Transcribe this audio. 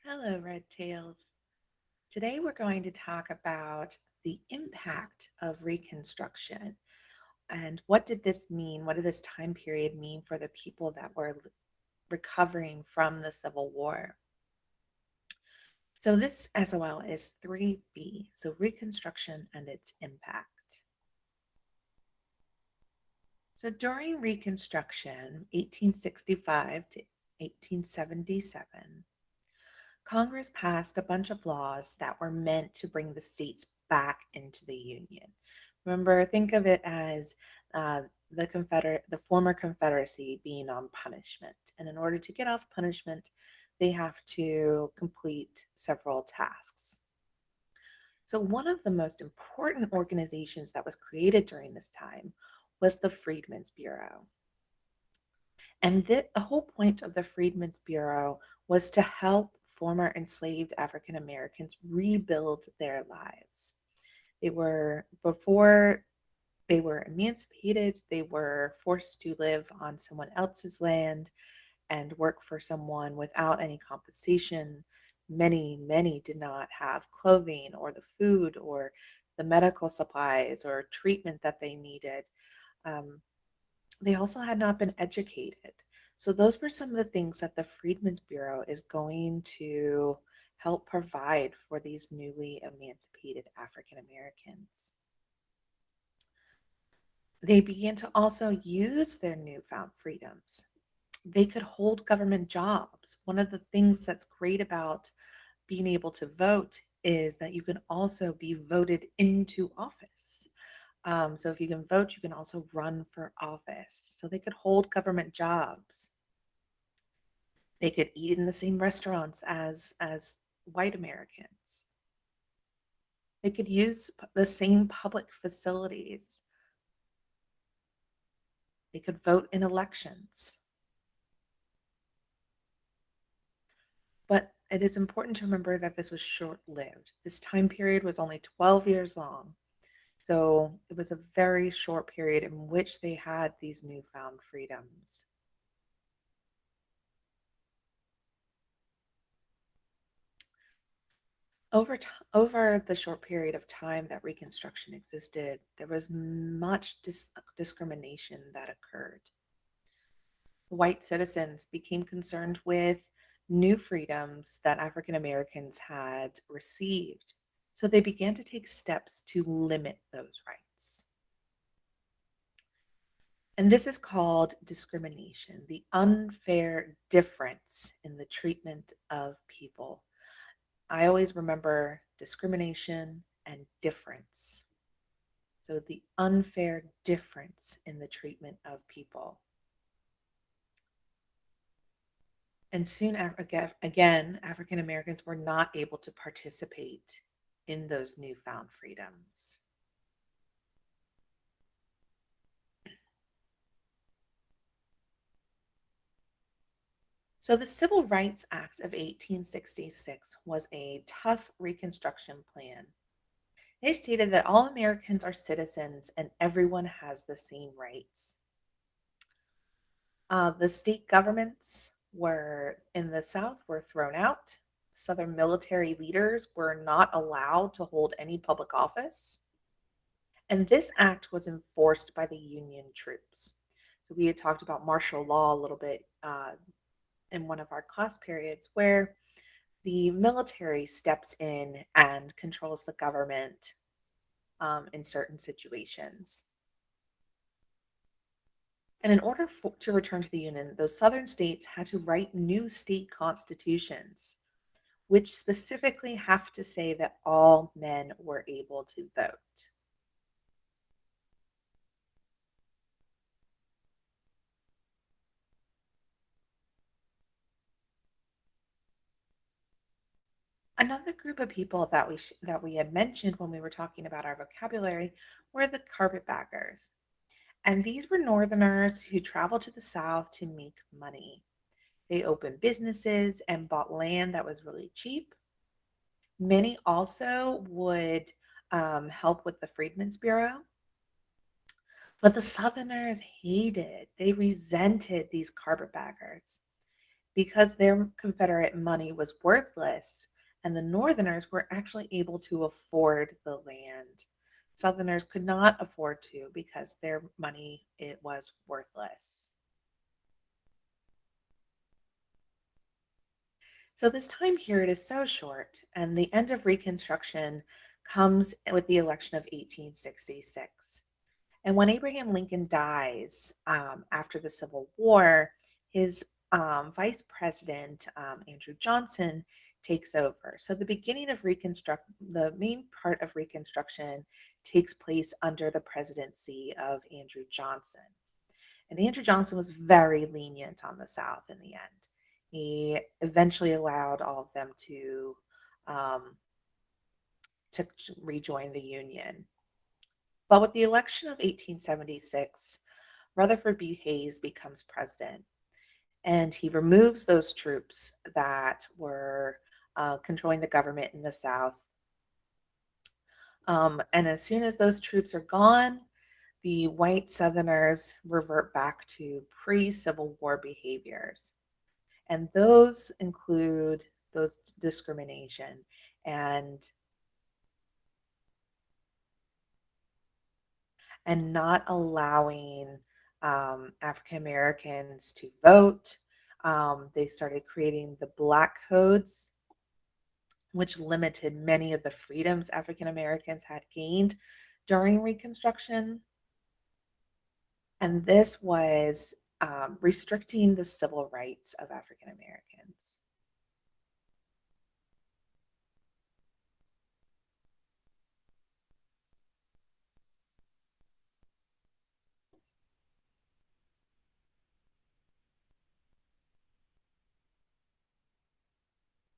Hello, Red Tails. Today we're going to talk about the impact of Reconstruction and what did this mean? What did this time period mean for the people that were recovering from the Civil War? So this SOL is 3B, so Reconstruction and Its Impact. So during Reconstruction, 1865 to 1877, Congress passed a bunch of laws that were meant to bring the states back into the Union. Remember, think of it as the former Confederacy being on punishment, and in order to get off punishment, they have to complete several tasks. So, one of the most important organizations that was created during this time was the Freedmen's Bureau. And the whole point of the Freedmen's Bureau was to help former enslaved African Americans rebuild their lives. Before they were emancipated, they were forced to live on someone else's land and work for someone without any compensation. Many did not have clothing or the food or the medical supplies or treatment that they needed. Um, they also had not been educated. So, those were some of the things that the Freedmen's Bureau is going to help provide for these newly emancipated African Americans. They began to also use their newfound freedoms. They could hold government jobs. One of the things that's great about being able to vote is that you can also be voted into office. So if you can vote, you can also run for office. So they could hold government jobs. They could eat in the same restaurants as white Americans. They could use the same public facilities. They could vote in elections. But it is important to remember that this was short-lived. This time period was only 12 years long. So it was a very short period in which they had these newfound freedoms. Over the short period of time that Reconstruction existed, there was much discrimination that occurred. White citizens became concerned with new freedoms that African Americans had received. So they began to take steps to limit those rights. And this is called discrimination, the unfair difference in the treatment of people. I always remember discrimination and difference. So the unfair difference in the treatment of people. And soon again, African Americans were not able to participate in those newfound freedoms. So the Civil Rights Act of 1866 was a tough Reconstruction plan. It stated that all Americans are citizens and everyone has the same rights. The state governments were in the South were thrown out. Southern military leaders were not allowed to hold any public office. And this act was enforced by the Union troops. So we had talked about martial law a little bit in one of our class periods, where the military steps in and controls the government in certain situations. And in order to return to the Union, those southern states had to write new state constitutions, which specifically have to say that all men were able to vote. Another group of people that we had mentioned when we were talking about our vocabulary were the carpetbaggers. And these were Northerners who traveled to the South to make money. They opened businesses and bought land that was really cheap. Many also would help with the Freedmen's Bureau. But the Southerners hated, they resented these carpetbaggers. because their Confederate money was worthless and the Northerners were actually able to afford the land. Southerners could not afford to because their money it was worthless. So this time period is so short, and the end of Reconstruction comes with the election of 1866. And when Abraham Lincoln dies after the Civil War, his vice president, Andrew Johnson, takes over. So the main part of Reconstruction takes place under the presidency of Andrew Johnson. And Andrew Johnson was very lenient on the South in the end. He eventually allowed all of them um, to rejoin the Union. But with the election of 1876, Rutherford B. Hayes becomes president, and he removes those troops that were controlling the government in the South. And as soon as those troops are gone, the white Southerners revert back to pre-Civil War behaviors. And those include those discrimination and not allowing African Americans to vote. They started creating the Black Codes, which limited many of the freedoms African Americans had gained during Reconstruction. And this was restricting the civil rights of African Americans.